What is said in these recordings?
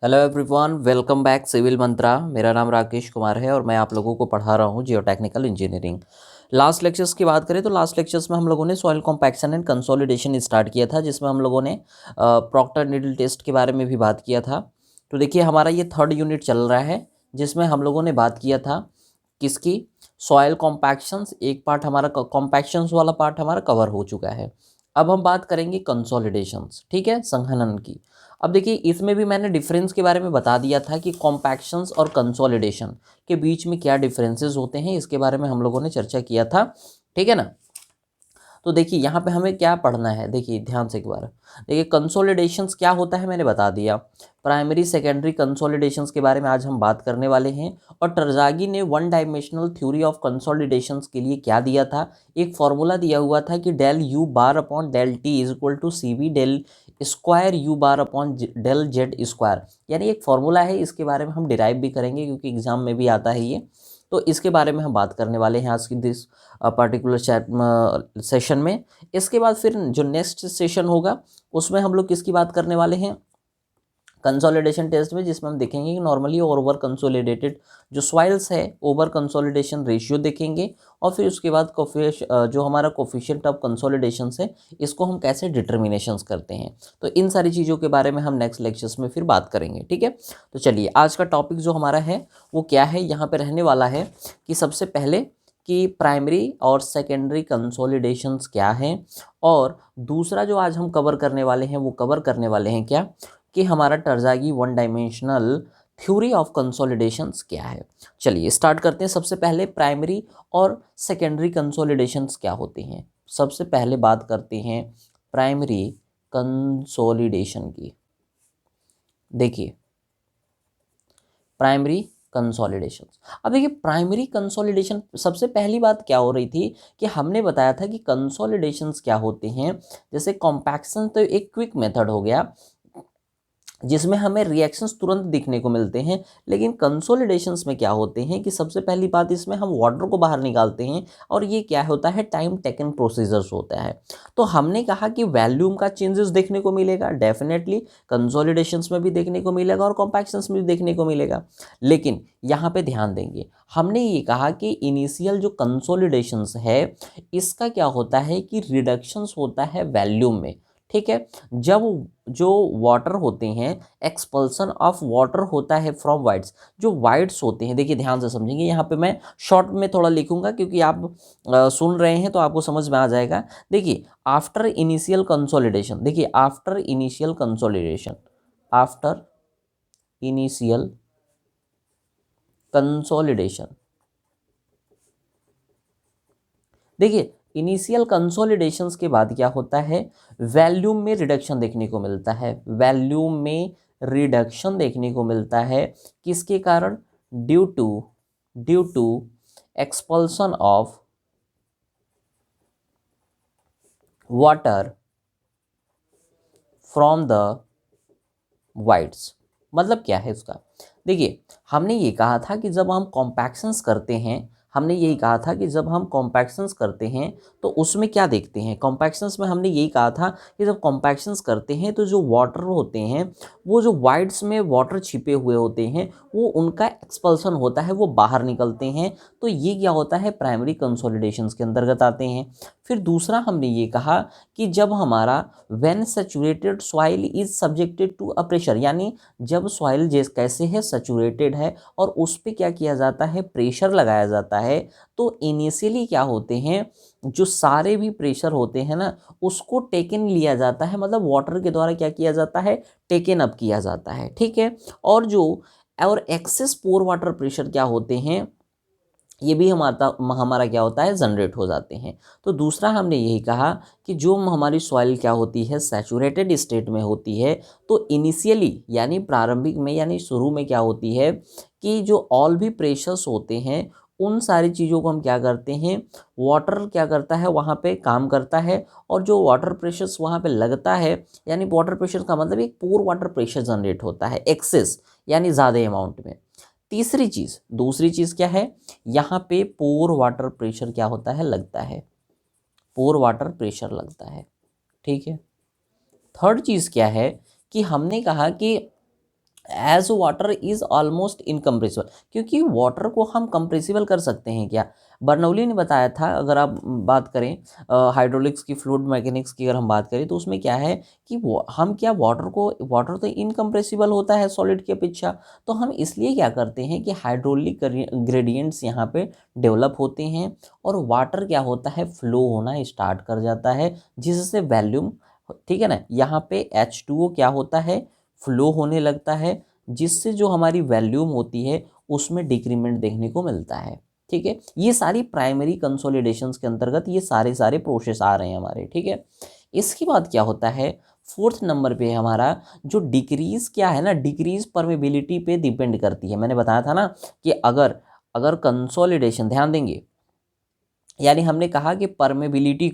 Hello everyone, welcome back Civil Mantra. मेरा नाम राकेश कुमार है और मैं आप लोगों को पढ़ा रहा हूँ जियो टेक्निकल इंजीनियरिंग। लास्ट लेक्चर्स की बात करें तो लास्ट लेक्चर्स में हम लोगों ने soil compaction and consolidation start किया था, जिसमें हम लोगों ने प्रॉक्टर नीडल टेस्ट के बारे में भी बात किया था। तो देखिए, हमारा ये थर्ड यूनिट चल रहा है जिसमें हम लोगों ने बात किया था किसकी, सॉइल कॉम्पैक्शंस। एक पार्ट हमारा कॉम्पैक्शंस वाला पार्ट हमारा कवर हो चुका है। अब हम बात करेंगे कंसोलिडेशंस, ठीक है, संघनन की। अब देखिए, इसमें भी मैंने डिफरेंस के बारे में बता दिया था कि कॉम्पैक्शंस और कंसोलिडेशन के बीच में क्या डिफरेंसेस होते हैं, इसके बारे में हम लोगों ने चर्चा किया था, ठीक है ना। तो देखिए, यहाँ पे हमें क्या पढ़ना है, देखिए ध्यान से एक बार। देखिए, कंसोलिडेशंस क्या होता है मैंने बता दिया। प्राइमरी सेकेंडरी कंसोलिडेशंस के बारे में आज हम बात करने वाले हैं। और टरजागी ने वन डायमेंशनल थ्योरी ऑफ कंसोलिडेशंस के लिए क्या दिया था, एक फॉर्मूला दिया हुआ था कि del you bar upon del T is equal to C B del square you bar upon del Z square. यानी एक फॉर्मूला है, इसके बारे में हम डिराइव भी करेंगे क्योंकि एग्जाम में भी आता है ये। तो इसके बारे में हम बात करने वाले हैं आज की दिस पर्टिकुलर सेशन में। इसके बाद फिर जो नेक्स्ट सेशन होगा उसमें हम लोग किसकी बात करने वाले हैं, कंसोलिडेशन टेस्ट में, जिसमें हम देखेंगे कि नॉर्मली ओवर कंसोलिडेटेड जो सॉइल्स है ओवर कंसोलिडेशन रेशियो देखेंगे। और फिर उसके बाद जो हमारा कोफिशिएंट ऑफ कंसोलिडेशन है, इसको हम कैसे डिटर्मिनेशंस करते हैं। तो इन सारी चीज़ों के बारे में हम नेक्स्ट लेक्चर्स में फिर बात करेंगे, ठीक है। तो चलिए, आज का टॉपिक जो हमारा है वो क्या है, यहाँ पे रहने वाला है कि सबसे पहले कि प्राइमरी और सेकेंडरी कंसोलिडेशंस क्या हैं, और दूसरा जो आज हम कवर करने वाले हैं वो कवर करने वाले हैं क्या, कि हमारा टरजागी वन डायमेंशनल थ्योरी ऑफ कंसोलिडेशंस क्या है। चलिए स्टार्ट करते हैं। सबसे पहले प्राइमरी और सेकेंडरी कंसोलिडेशंस क्या होते हैं। सबसे पहले बात करते हैं प्राइमरी कंसोलिडेशन की। देखिए, प्राइमरी कंसोलिडेशन। अब देखिए, प्राइमरी कंसोलिडेशन सबसे पहली बात क्या हो रही थी कि हमने बताया था कि कंसोलिडेशंस क्या होते हैं। जैसे कॉम्पैक्शन तो एक क्विक मेथड हो गया जिसमें हमें रिएक्शंस तुरंत दिखने को मिलते हैं, लेकिन कंसोलिडेशंस में क्या होते हैं कि सबसे पहली बात इसमें हम वाटर को बाहर निकालते हैं, और ये क्या होता है, टाइम टेकन प्रोसीजर्स होता है। तो हमने कहा कि वॉल्यूम का चेंजेस देखने को मिलेगा, डेफिनेटली कंसोलिडेशंस में भी देखने को मिलेगा और कॉम्पैक्शंस में भी देखने को मिलेगा। लेकिन यहाँ पे ध्यान देंगे, हमने ये कहा कि इनिशियल जो कंसोलिडेशंस है इसका क्या होता है कि रिडक्शंस होता है वॉल्यूम में, ठीक है। जब जो वाटर होते हैं, एक्सपल्सन ऑफ वाटर होता है फ्रॉम वाइड्स, जो वाइड्स होते हैं, देखिए ध्यान से समझेंगे, यहाँ पे मैं शॉर्ट में थोड़ा लिखूंगा क्योंकि आप सुन रहे हैं तो आपको समझ में आ जाएगा। देखिए, आफ्टर इनिशियल कंसोलिडेशन, देखिए after initial consolidation, after initial consolidation, देखिए इनिशियल कंसोलिडेशंस के बाद क्या होता है, वॉल्यूम में रिडक्शन देखने को मिलता है। वॉल्यूम में रिडक्शन देखने को मिलता है किसके कारण, due to expulsion of water from the voids. मतलब क्या है उसका, देखिए हमने ये कहा था कि जब हम कॉम्पैक्शंस करते हैं, हमने यही कहा था कि जब हम कॉम्पैक्शंस करते हैं तो उसमें क्या देखते हैं, कॉम्पैक्शंस में हमने यही कहा था कि जब कॉम्पैक्शंस करते हैं तो जो वाटर होते हैं, वो जो वाइड्स में वाटर छिपे हुए होते हैं, वो उनका एक्सपल्सन होता है, वो बाहर निकलते हैं। तो ये क्या होता है, प्राइमरी कंसोलिडेशंस के अंतर्गत आते हैं। फिर दूसरा हमने ये कहा कि जब हमारा when saturated soil is subjected to a pressure, यानी जब सॉइल कैसे है, सैचुरेटेड है और उस पर क्या किया जाता है, प्रेशर लगाया जाता है, तो इनिशियली क्या होते हैं, जो सारे भी प्रेशर होते हैं ना, उसको टेकन लिया जाता है, मतलब वाटर के द्वारा क्या किया जाता है, टेकन अप किया जाता है, ठीक है। और एक्सेस पोर वाटर प्रेशर क्या होते हैं, ये भी हमारा क्या होता है, जनरेट हो जाते हैं। तो दूसरा हमने यही कहा कि जो हमारी सॉइल क्या होती है, सैचुरेटेड स्टेट में होती है, तो इनिशियली यानी प्रारंभिक में यानी शुरू में क्या होती है कि जो ऑल भी प्रेशर्स होते हैं, उन सारी चीज़ों को हम क्या करते हैं, वाटर क्या करता है, वहाँ पे काम करता है, और जो वाटर प्रेशर्स वहाँ पे लगता है, यानी वाटर प्रेशर का मतलब एक पोर वाटर प्रेशर जनरेट होता है एक्सेस, यानी ज़्यादा अमाउंट में। तीसरी चीज़, दूसरी चीज़ क्या है, यहाँ पे पोर वाटर प्रेशर क्या होता है, लगता है, पोर वाटर प्रेशर लगता है, ठीक है। थर्ड चीज़ क्या है कि हमने कहा कि as water is almost incompressible, क्योंकि वाटर को हम कंप्रेसिबल कर सकते हैं क्या? बर्नौली ने बताया था, अगर आप बात करें हाइड्रोलिक्स की, फ्लूइड मैकेनिक्स की अगर हम बात करें तो उसमें क्या है कि हम क्या वाटर तो इनकम्प्रेसिबल होता है सॉलिड की अपेक्षा, तो हम इसलिए क्या करते हैं कि हाइड्रोलिक ग्रेडियंट्स यहाँ पे डेवलप होते हैं और वाटर क्या होता है, फ्लो होना स्टार्ट कर जाता है, जिससे वॉल्यूम, ठीक है ना, यहाँ पे H2O क्या होता है, फ्लो होने लगता है, जिससे जो हमारी वॉल्यूम होती है उसमें डिक्रीमेंट देखने को मिलता है। ठीक है, ये सारी प्राइमरी कंसोलिडेशंस के अंतर्गत ये सारे सारे प्रोसेस आ रहे हैं हमारे। ठीक है, इसके बाद क्या होता है, फोर्थ नंबर पे हमारा जो डिक्रीज क्या है ना, डिक्रीज परमेबिलिटी पे डिपेंड करती है। मैंने बताया था ना कि अगर अगर कंसोलिडेशन, ध्यान देंगे, यानी हमने कहा कि परमेबिलिटी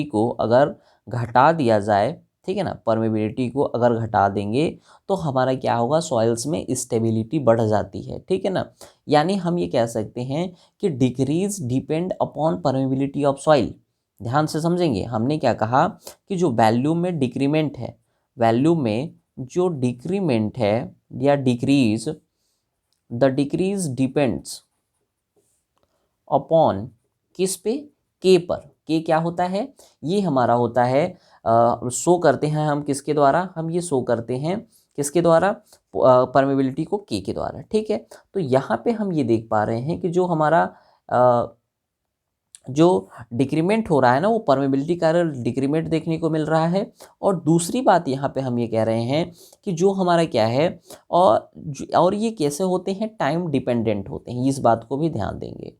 को अगर घटा दिया जाए, ठीक है ना, परमेबिलिटी को अगर घटा देंगे तो हमारा क्या होगा, सॉइल्स में स्टेबिलिटी बढ़ जाती है। ठीक है ना, यानी हम ये कह सकते हैं कि decrease depend upon permeability of soil. ध्यान से समझेंगे, हमने क्या कहा कि जो वैल्यूम में डिक्रीमेंट है, वैल्यूम में जो डिक्रीमेंट है या decrease, the decrease depends upon किस पे, के पर। के क्या होता है, ये हमारा होता है शो करते हैं हम किसके द्वारा, हम ये शो करते हैं किसके द्वारा, परमेबिलिटी को के द्वारा। ठीक है, तो यहाँ पे हम ये देख पा रहे हैं कि जो हमारा जो डिक्रीमेंट हो रहा है ना, वो परमेबिलिटी कारण डिक्रीमेंट देखने को मिल रहा है। और दूसरी बात यहाँ पे हम ये कह रहे हैं कि जो हमारा क्या है, और ये कैसे होते हैं, टाइम डिपेंडेंट होते हैं, इस बात को भी ध्यान देंगे,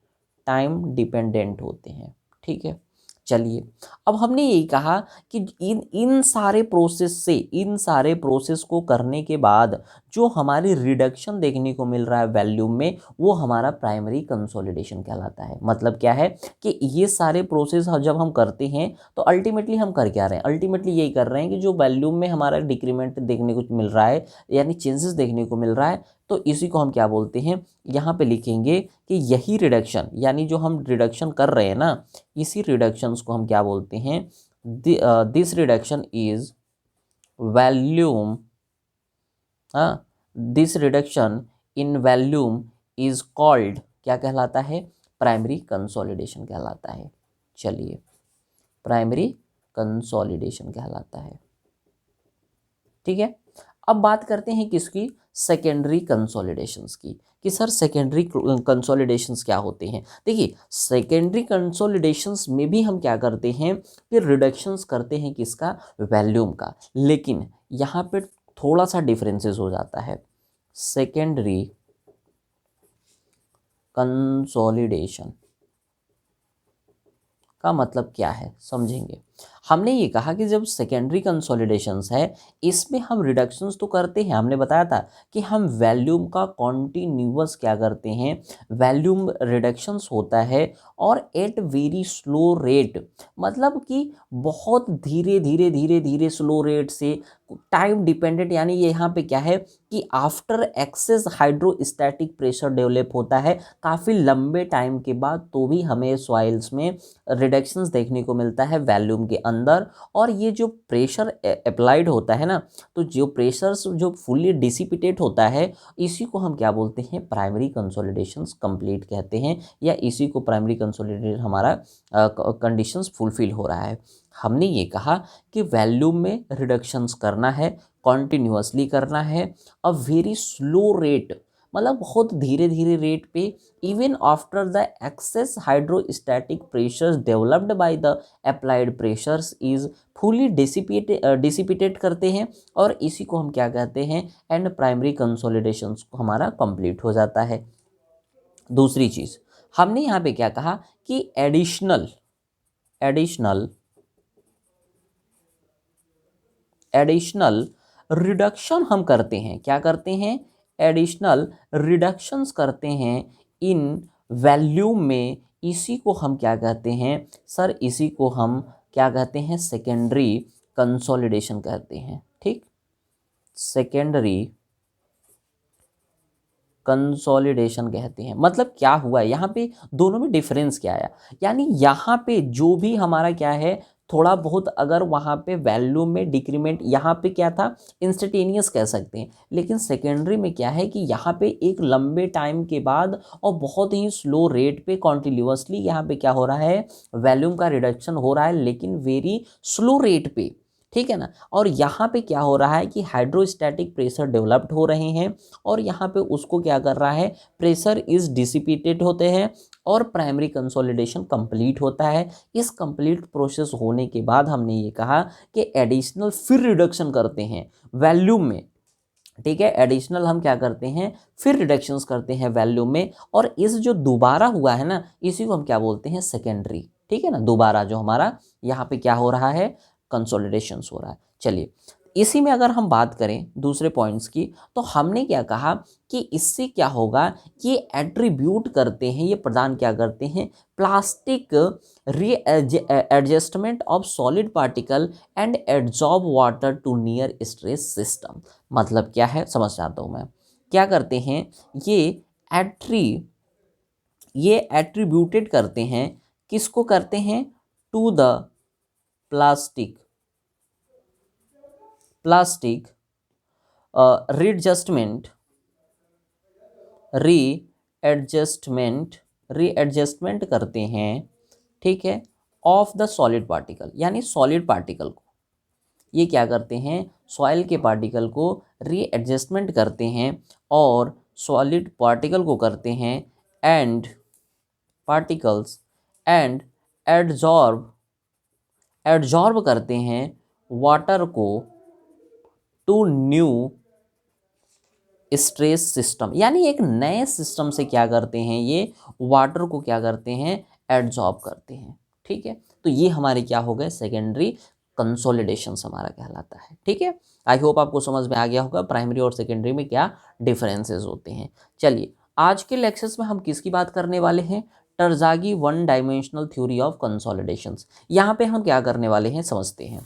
टाइम डिपेंडेंट होते हैं। ठीक है, चलिए, अब हमने यही कहा कि इन इन सारे प्रोसेस से, इन सारे प्रोसेस को करने के बाद जो हमारी रिडक्शन देखने को मिल रहा है वॉल्यूम में, वो हमारा प्राइमरी कंसोलिडेशन कहलाता है। मतलब क्या है कि ये सारे प्रोसेस जब हम करते हैं तो अल्टीमेटली हम कर क्या रहे हैं, अल्टीमेटली यही कर रहे हैं कि जो वॉल्यूम में हमारा डिक्रीमेंट देखने को मिल रहा है, यानी चेंजेस देखने को मिल रहा है, तो इसी को हम क्या बोलते हैं, यहाँ पे लिखेंगे कि यही रिडक्शन, यानी जो हम रिडक्शन कर रहे हैं ना, इसी रिडक्शंस को हम क्या बोलते हैं, दिस रिडक्शन इज वॉल्यूम, हाँ, this reduction in volume is called, क्या कहलाता है, प्राइमरी कंसोलिडेशन कहलाता है। चलिए, प्राइमरी कंसोलिडेशन कहलाता है। ठीक है, अब बात करते हैं किसकी, सेकेंडरी कंसोलिडेशंस की, कि सर सेकेंडरी कंसोलिडेशंस क्या होते हैं। देखिए, सेकेंडरी कंसोलिडेशंस में भी हम क्या करते हैं कि रिडक्शंस करते हैं किसका, वॉल्यूम का, लेकिन यहाँ पे थोड़ा सा डिफरेंसेस हो जाता है। सेकेंडरी कंसोलिडेशन का मतलब क्या है, समझेंगे। हमने ये कहा कि जब सेकेंडरी कंसोलिडेशंस है, इसमें हम रिडक्शंस तो करते हैं, हमने बताया था कि हम वॉल्यूम का कॉन्टिन्यूअस क्या करते हैं, वॉल्यूम रिडक्शंस होता है, और एट वेरी स्लो रेट, मतलब कि बहुत धीरे धीरे धीरे धीरे स्लो रेट से, टाइम डिपेंडेंट, यानी ये यहाँ पे क्या है कि after excess hydrostatic pressure develop होता है काफ़ी लंबे टाइम के बाद, तो भी हमें सॉइल्स में रिडक्शंस देखने को मिलता है वॉल्यूम के अंदर। और ये जो प्रेशर अप्लाइड होता है ना, तो जो प्रेशर्स जो फुल्ली डिसिपिटेट होता है, इसी को हम क्या बोलते हैं, प्राइमरी कंसोलिडेशंस कंप्लीट कहते हैं, या इसी को प्राइमरी कंसोलिडेशन हमारा कंडीशंस फुलफिल हो रहा है। हमने ये कहा कि वॉल्यूम में रिडक्शंस करना है, कॉन्टिन्यूअसली करना है, अ वेरी स्लो रेट, मतलब बहुत धीरे धीरे रेट पे, even after the excess hydrostatic pressures developed by the applied pressures is fully dissipated करते हैं, और इसी को हम क्या कहते हैं, एंड प्राइमरी कंसोलिडेशंस को हमारा कंप्लीट हो जाता है। दूसरी चीज़ हमने यहाँ पे क्या कहा कि एडिशनल एडिशनल रिडक्शन हम करते हैं, क्या करते हैं, एडिशनल रिडक्शंस करते हैं इन वॉल्यूम में, इसी को हम क्या कहते हैं सर, इसी को हम क्या कहते हैं, सेकेंडरी कंसोलिडेशन कहते हैं। ठीक, सेकेंडरी कंसोलिडेशन कहते हैं। मतलब क्या हुआ है यहाँ पे, दोनों में डिफरेंस क्या आया, यानी यहाँ पे जो भी हमारा क्या है, थोड़ा बहुत अगर वहाँ पे वैल्यू में डिक्रीमेंट, यहाँ पे क्या था इंस्टेंटेनियस कह सकते हैं, लेकिन सेकेंडरी में क्या है कि यहाँ पे एक लंबे टाइम के बाद और बहुत ही स्लो रेट पे कॉन्टिन्यूसली यहाँ पे क्या हो रहा है, वॉल्यूम का रिडक्शन हो रहा है, लेकिन वेरी स्लो रेट पे, ठीक है ना। और यहाँ पे क्या हो रहा है कि हाइड्रोस्टैटिक प्रेशर डेवलप्ड हो रहे हैं और यहाँ पे उसको क्या कर रहा है, प्रेशर इज डिसिपेटेड होते हैं और प्राइमरी कंसोलिडेशन कंप्लीट होता है। इस कंप्लीट प्रोसेस होने के बाद हमने ये कहा कि एडिशनल फिर रिडक्शन करते हैं वॉल्यूम में, ठीक है। एडिशनल हम क्या करते हैं, फिर रिडक्शंस करते हैं वॉल्यूम में, और इस जो दोबारा हुआ है ना, इसी को हम क्या बोलते हैं, सेकेंडरी, ठीक है ना। दोबारा जो हमारा यहाँ पे क्या हो रहा है, कंसोलिडेशंस हो रहा है। चलिए इसी में अगर हम बात करें दूसरे पॉइंट्स की, तो हमने क्या कहा कि इससे क्या होगा, ये एट्रीब्यूट करते हैं, ये प्रदान क्या करते हैं, plastic readjustment of solid particle and adsorb water to near stress system. मतलब क्या है समझ जाता हूँ मैं, क्या करते हैं ये एट्रीब्यूटेड करते हैं, किसको करते हैं, to the plastic readjustment readjustment करते हैं, ठीक है, ऑफ द सॉलिड पार्टिकल, यानी सॉलिड पार्टिकल को ये क्या करते हैं, सॉइल के पार्टिकल को रीएडजस्टमेंट करते हैं और सॉलिड पार्टिकल को करते हैं एंड पार्टिकल्स एंड एड्जॉर्ब करते हैं वाटर को टू न्यू स्ट्रेस सिस्टम, यानी एक नए सिस्टम से क्या करते हैं, ये वाटर को क्या करते हैं, एड्जॉर्ब करते हैं, ठीक है। तो ये हमारे क्या हो गए, सेकेंडरी कंसोलिडेशन हमारा कहलाता है, ठीक है। आई होप आपको समझ में आ गया होगा प्राइमरी और सेकेंडरी में क्या डिफरेंसेस होते हैं। चलिए आज के लेक्चर्स में हम किसकी बात करने वाले हैं, टरज़ागी वन डायमेंशनल थ्योरी ऑफ कंसोलिडेशंस। यहाँ पे हम क्या करने वाले हैं समझते हैं।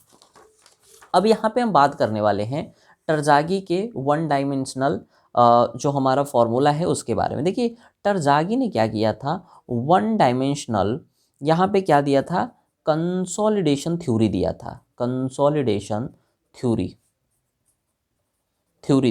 अब यहाँ पे हम बात करने वाले हैं टरज़ागी के वन डायमेंशनल जो हमारा फॉर्मूला है उसके बारे में। देखिए टरज़ागी ने क्या किया था, वन डायमेंशनल यहाँ पे क्या दिया था, कंसोलिडेशन थ्योरी दिया था, कंसोलिडेशन थ्योरी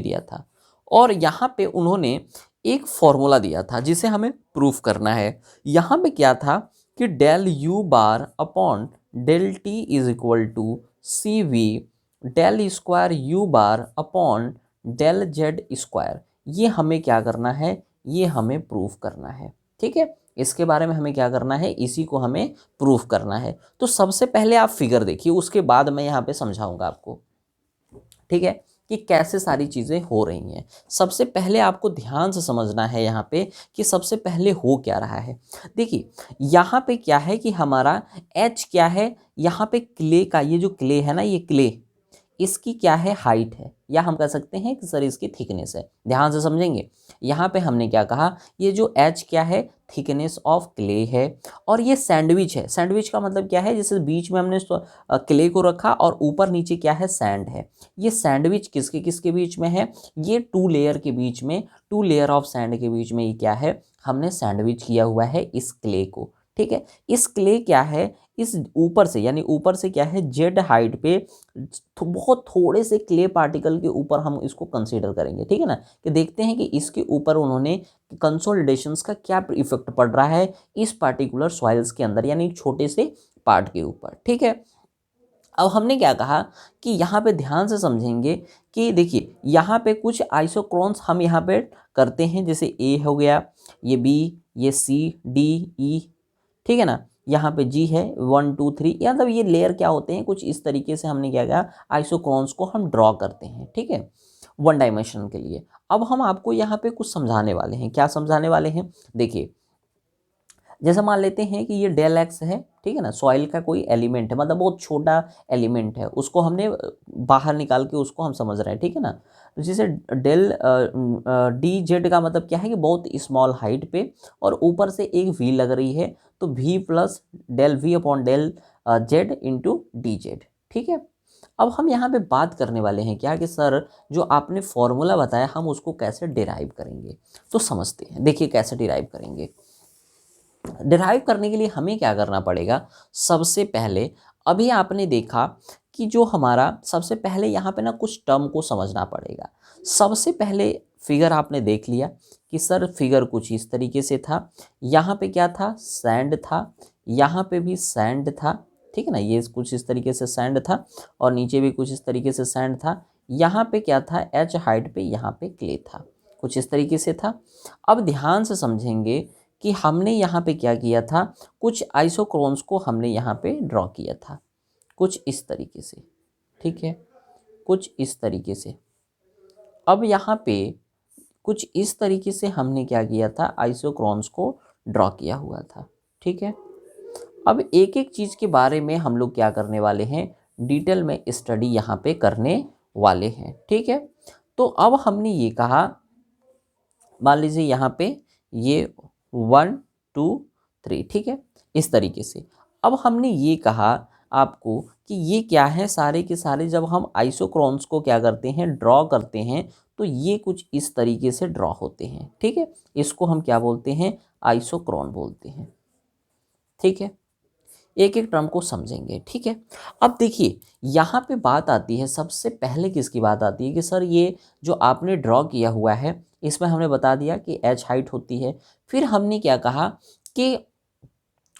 दिया था। और यहाँ पे उन्होंने एक फॉर्मूला दिया था जिसे हमें प्रूफ करना है। यहाँ पे क्या था कि del you bar upon del T is equal to C V del square you bar upon del Z square. ये हमें क्या करना है, ये हमें प्रूफ करना है, ठीक है। इसके बारे में हमें क्या करना है, इसी को हमें प्रूफ करना है। तो सबसे पहले आप फिगर देखिए, उसके बाद मैं यहाँ पे समझाऊंगा आपको, ठीक है, कि कैसे सारी चीज़ें हो रही हैं। सबसे पहले आपको ध्यान से समझना है यहाँ पे कि सबसे पहले हो क्या रहा है। देखिए यहाँ पे क्या है कि हमारा H क्या है, यहाँ पे क्ले का, ये जो क्ले है ना, ये क्ले इसकी क्या है, हाइट है, या हम कह सकते हैं कि सर इसकी थिकनेस है। ध्यान से समझेंगे, यहाँ पे हमने क्या कहा, ये जो H क्या है, थिकनेस ऑफ क्ले है, और ये सैंडविच है। सैंडविच का मतलब क्या है, जैसे बीच में हमने क्ले को रखा और ऊपर नीचे क्या है, सैंड है। ये सैंडविच किसके किसके बीच में है, ये टू लेयर के बीच में, टू लेयर ऑफ सैंड के बीच में ये क्या है, हमने सैंडविच किया हुआ है इस क्ले को, ठीक है। इस क्ले क्या है, इस ऊपर से, यानी ऊपर से क्या है, जेड हाइट पे बहुत थोड़े से क्ले पार्टिकल के ऊपर हम इसको कंसीडर करेंगे, ठीक है ना, कि देखते हैं कि इसके ऊपर उन्होंने कंसोलिडेशंस का क्या इफेक्ट पड़ रहा है इस पार्टिकुलर सॉइल्स के अंदर, यानी छोटे से पार्ट के ऊपर, ठीक है। अब हमने क्या कहा कि यहाँ पे ध्यान से समझेंगे कि देखिए यहाँ पे कुछ आइसोक्रोन्स हम यहाँ पे करते हैं, जैसे ए हो गया, ये बी, ये सी, डी, ई, ठीक है ना, यहाँ पे जी है 1 2 3, मतलब ये लेयर क्या होते हैं, कुछ इस तरीके से हमने क्या किया, आइसोक्रोन्स को हम ड्रॉ करते हैं, ठीक है, वन डायमेंशन के लिए। अब हम आपको यहाँ पे कुछ समझाने वाले हैं। क्या समझाने वाले हैं, देखिए जैसे मान लेते हैं कि ये डेल एक्स है, ठीक है ना, सॉइल का कोई एलिमेंट है, मतलब बहुत छोटा एलिमेंट है, उसको हमने बाहर निकाल के उसको हम समझ रहे हैं, ठीक है ना। तो जैसे डेल डी जेड का मतलब क्या है कि बहुत स्मॉल हाइट पे, और ऊपर से एक वी लग रही है, तो V plus del V upon del Z into D Z, ठीक है। अब हम यहाँ पे बात करने वाले हैं क्या कि सर जो आपने फॉर्मूला बताया हम उसको कैसे डिराइव करेंगे, तो समझते हैं। देखिए कैसे डिराइव करेंगे, डिराइव करने के लिए हमें क्या करना पड़ेगा, सबसे पहले अभी आपने देखा कि जो हमारा सबसे पहले यहाँ पे ना कुछ टर्म को समझना पड़ेगा। सबसे पहले फिगर आपने देख लिया कि सर फिगर कुछ इस तरीके से था, यहाँ पे क्या था, सैंड था, यहाँ पे भी सैंड था, ठीक है ना, ये कुछ इस तरीके से सैंड था और नीचे भी कुछ इस तरीके से सैंड था। यहाँ पे क्या था, एच हाइट पे यहाँ पे क्ले था, कुछ इस तरीके से था। अब ध्यान से समझेंगे कि हमने यहाँ पे क्या किया था, कुछ आइसोक्रोन्स को हमने यहाँ पे ड्रॉ किया था कुछ इस तरीके से, ठीक है, कुछ इस तरीके से। अब यहाँ पे कुछ इस तरीके से हमने क्या किया था, आइसोक्रोन्स को ड्रॉ किया हुआ था, ठीक है। अब एक एक चीज़ के बारे में हम लोग क्या करने वाले हैं, डिटेल में स्टडी यहाँ पे करने वाले हैं, ठीक है। तो अब हमने ये कहा, मान लीजिए यहाँ पे ये 1 2 3, ठीक है, इस तरीके से। अब हमने ये कहा आपको कि ये क्या है, सारे के सारे जब हम आइसोक्रोन्स को क्या करते हैं, ड्रॉ करते हैं, तो ये कुछ इस तरीके से ड्रॉ होते हैं, ठीक है। इसको हम क्या बोलते हैं, आइसोक्रोन बोलते हैं, ठीक है। एक एक टर्म को समझेंगे, ठीक है। अब देखिए यहाँ पे बात आती है, सबसे पहले किसकी बात आती है कि सर ये जो आपने ड्रॉ किया हुआ है इसमें हमने बता दिया कि एच हाइट होती है। फिर हमने क्या कहा कि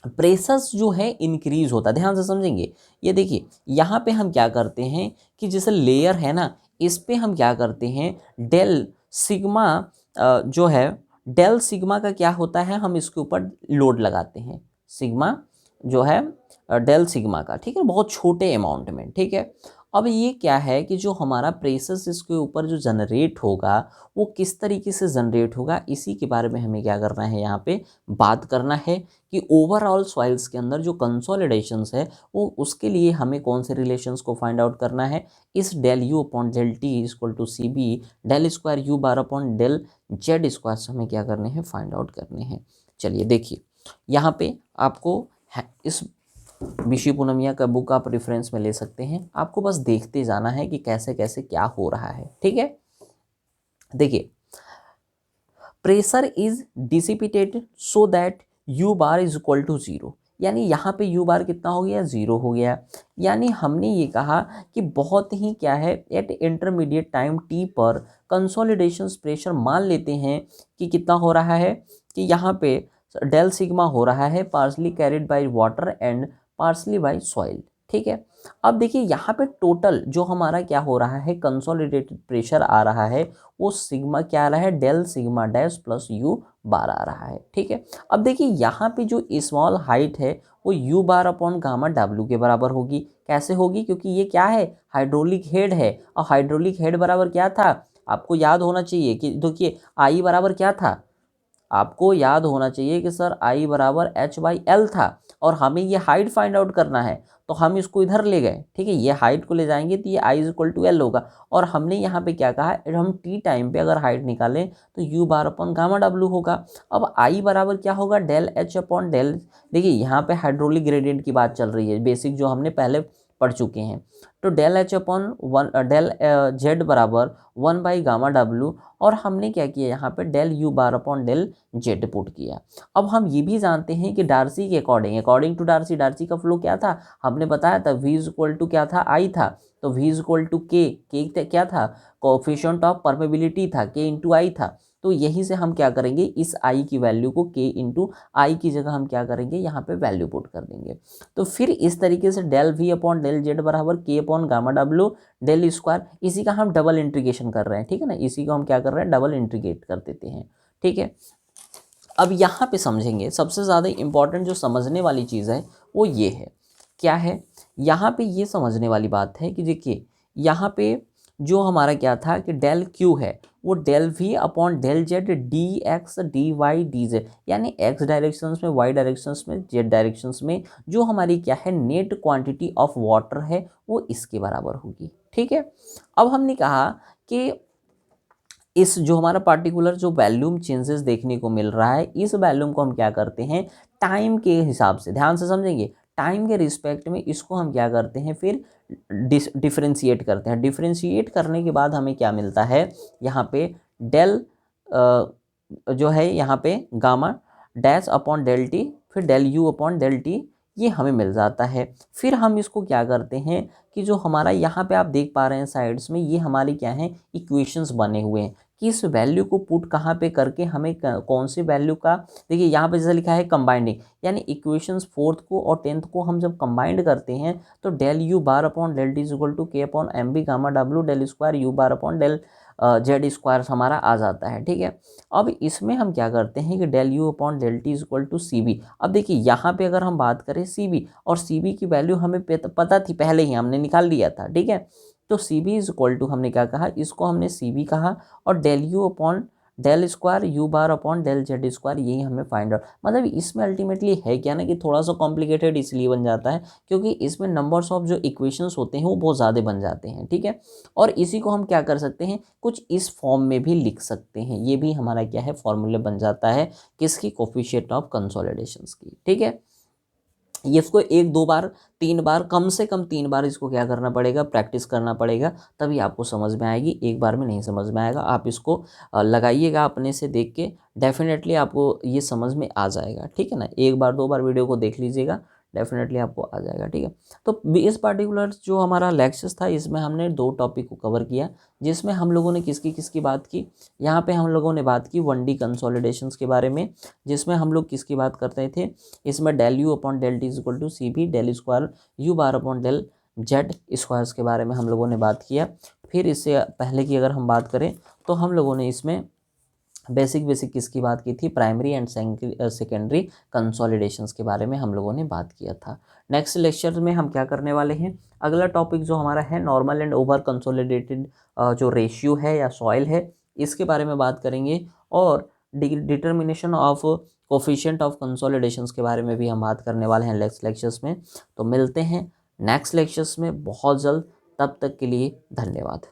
प्रेशर्स जो है इंक्रीज होता है, ध्यान से समझेंगे। ये देखिए यहाँ पे हम क्या करते हैं कि जैसे लेयर है ना, इस पे हम क्या करते हैं, डेल सिग्मा जो है, डेल सिग्मा का क्या होता है, हम इसके ऊपर लोड लगाते हैं, सिग्मा जो है डेल सिग्मा का, ठीक है, बहुत छोटे अमाउंट में, ठीक है। अब ये क्या है कि जो हमारा प्रेशर्स इसके ऊपर जो जनरेट होगा वो किस तरीके से जनरेट होगा, इसी के बारे में हमें क्या करना है, यहाँ पे बात करना है कि ओवरऑल सॉइल्स के अंदर जो कंसोलिडेशंस है वो उसके लिए हमें कौन से रिलेशंस को फाइंड आउट करना है। इस del you upon del T equal to C B del square you bar upon del Z square से हमें क्या करने हैं, फाइंड आउट करने हैं। चलिए देखिए यहाँ पे आपको इस विशी पूनमिया का बुक आप रेफरेंस में ले सकते हैं, आपको बस देखते जाना है कि कैसे कैसे क्या हो रहा है, ठीक है। देखिए pressure is dissipated so that U bar is equal to zero, यानी यहाँ पे यू बार कितना हो गया, जीरो हो गया। यानी हमने ये कहा कि बहुत ही क्या है, एट इंटरमीडिएट टाइम टी पर कंसोलिडेशन प्रेशर मान लेते हैं कि कितना हो रहा है, कि यहाँ पे डेल सिग्मा हो रहा है, partly carried by water and partly by soil, ठीक है। अब देखिए यहाँ पे टोटल जो हमारा क्या हो रहा है, कंसोलिडेटेड प्रेशर आ रहा है, वो सिग्मा क्या आ रहा है, del sigma dash plus u bar आ रहा है, ठीक है। अब देखिए यहाँ पे जो स्मॉल हाइट है वो you bar upon gamma W के बराबर होगी। कैसे होगी, क्योंकि ये क्या है, हाइड्रोलिक हेड है, और हाइड्रोलिक हेड बराबर क्या था, आपको याद होना चाहिए कि देखिए आई बराबर क्या था, आपको याद होना चाहिए कि सर आई बराबर एच बाई एल था, और हमें ये हाइट फाइंड आउट करना है, तो हम इसको इधर ले गए, ठीक है, ये हाइट को ले जाएंगे तो ये I is equal to L होगा। और हमने यहाँ पे क्या कहा, हम टी टाइम पे अगर हाइट निकालें तो you bar upon gamma W होगा। अब आई बराबर क्या होगा, डेल एच अपॉन डेल, देखिए यहाँ पे हाइड्रोलिक ग्रेडियंट की बात चल रही है, बेसिक जो हमने पहले पढ़ चुके हैं। तो del H upon one del Z बराबर 1 बाई गामा डब्ल्यू, और हमने क्या किया, यहाँ पे del you bar upon del Z put किया। अब हम ये भी जानते हैं कि डार्सी के अकॉर्डिंग टू डार्सी, डार्सी का फ्लो क्या था, हमने बताया था v इज इक्वल टू क्या था, आई था, तो v इज इक्वल टू के क्या था, कोएफिशिएंट ऑफ परमेबिलिटी था, k इंटू आई था। तो यहीं से हम क्या करेंगे, इस i की वैल्यू को k इंटू आई की जगह हम क्या करेंगे, यहाँ पे वैल्यू पुट कर देंगे। तो फिर इस तरीके से del v upon del Z बराबर k upon gamma W del square, इसी का हम डबल इंटीग्रेशन कर रहे हैं, ठीक है ना, इसी को हम क्या कर रहे हैं, डबल इंटीग्रेट कर देते हैं, ठीक है। अब यहाँ पे समझेंगे सबसे ज़्यादा इम्पॉर्टेंट जो समझने वाली चीज़ है वो ये है, क्या है, यहाँ पे ये समझने वाली बात है कि देखिए यहाँ पे जो हमारा क्या था कि डेल क्यू है वो del V upon del Z D X D Y D Z, यानी एक्स डायरेक्शंस में, वाई डायरेक्शंस में, जेड डायरेक्शंस में जो हमारी क्या है नेट क्वांटिटी ऑफ वाटर है वो इसके बराबर होगी, ठीक है। अब हमने कहा कि इस जो हमारा पार्टिकुलर जो वैल्यूम चेंजेस देखने को मिल रहा है, इस वैल्यूम को हम क्या करते हैं, टाइम के हिसाब से, ध्यान से समझेंगे, टाइम के रिस्पेक्ट में इसको हम क्या करते हैं, फिर डिफरेंशिएट करते हैं। डिफरेंशिएट करने के बाद हमें क्या मिलता है, यहाँ पे डेल जो है यहाँ पे gamma dash upon del t, फिर del you upon del t ये हमें मिल जाता है। फिर हम इसको क्या करते हैं कि जो हमारा यहाँ पे आप देख पा रहे हैं साइड्स में, ये हमारी क्या है, इक्वेशंस बने हुए हैं कि इस वैल्यू को पुट कहाँ पे करके हमें कौन सी वैल्यू का, देखिए यहाँ पे जैसे लिखा है कंबाइंडिंग, यानी इक्वेशंस फोर्थ को और टेंथ को हम जब कंबाइंड करते हैं तो del you bar upon del T is equal to k upon m b gamma W del square you bar upon del Z square हमारा आ जाता है। ठीक है, अब इसमें हम क्या करते हैं कि del you upon del T is equal to C B. अब देखिए यहाँ पे अगर हम बात करें सी बी, और सी बी की वैल्यू हमें पता थी, पहले ही हमने निकाल लिया था। ठीक है, तो C B is equal to हमने क्या कहा, इसको हमने सी बी कहा, और del you upon del square you bar upon del Z square, यही हमें फाइंड आउट। मतलब इसमें अल्टीमेटली है क्या ना कि थोड़ा सा कॉम्प्लिकेटेड इसलिए बन जाता है क्योंकि इसमें नंबर्स ऑफ जो इक्वेशंस होते हैं वो बहुत ज़्यादा बन जाते हैं। ठीक है, और इसी को हम क्या कर सकते हैं, कुछ इस फॉर्म में भी लिख सकते हैं। ये भी हमारा क्या है, फॉर्मूले बन जाता है किसकी, कोफिशिएंट ऑफ कंसोलिडेशंस की। ठीक है, ये इसको एक दो बार तीन बार, कम से कम तीन बार इसको क्या करना पड़ेगा, प्रैक्टिस करना पड़ेगा, तभी आपको समझ में आएगी। एक बार में नहीं समझ में आएगा। आप इसको लगाइएगा अपने से देख के, डेफिनेटली आपको ये समझ में आ जाएगा। ठीक है ना, एक बार दो बार वीडियो को देख लीजिएगा, डेफिनेटली आपको आ जाएगा। ठीक है, तो इस पर्टिकुलर जो हमारा लेक्चर्स था इसमें हमने दो टॉपिक को कवर किया, जिसमें हम लोगों ने किसकी किसकी बात की। यहाँ पे हम लोगों ने बात की 1D कंसोलिडेशंस के बारे में, जिसमें हम लोग किसकी बात करते थे, इसमें del you upon del T is equal to C B del square you bar upon del Z squares के बारे में हम लोगों ने बात किया। फिर इससे पहले की अगर हम बात करें तो हम लोगों ने इसमें बेसिक किसकी बात की थी, प्राइमरी एंड सेकेंडरी कंसोलिडेशंस के बारे में हम लोगों ने बात किया था। नेक्स्ट लेक्चर में हम क्या करने वाले हैं, अगला टॉपिक जो हमारा है नॉर्मल एंड ओवर कंसोलिडेटेड जो रेशियो है या सॉइल है, इसके बारे में बात करेंगे, और डिटर्मिनेशन ऑफ कोफिशिएंट ऑफ कंसोलिडेशंस के बारे में भी हम बात करने वाले हैं नेक्स्ट लेक्चर्स में। तो मिलते हैं नेक्स्ट लेक्चर्स में बहुत जल्द, तब तक के लिए धन्यवाद।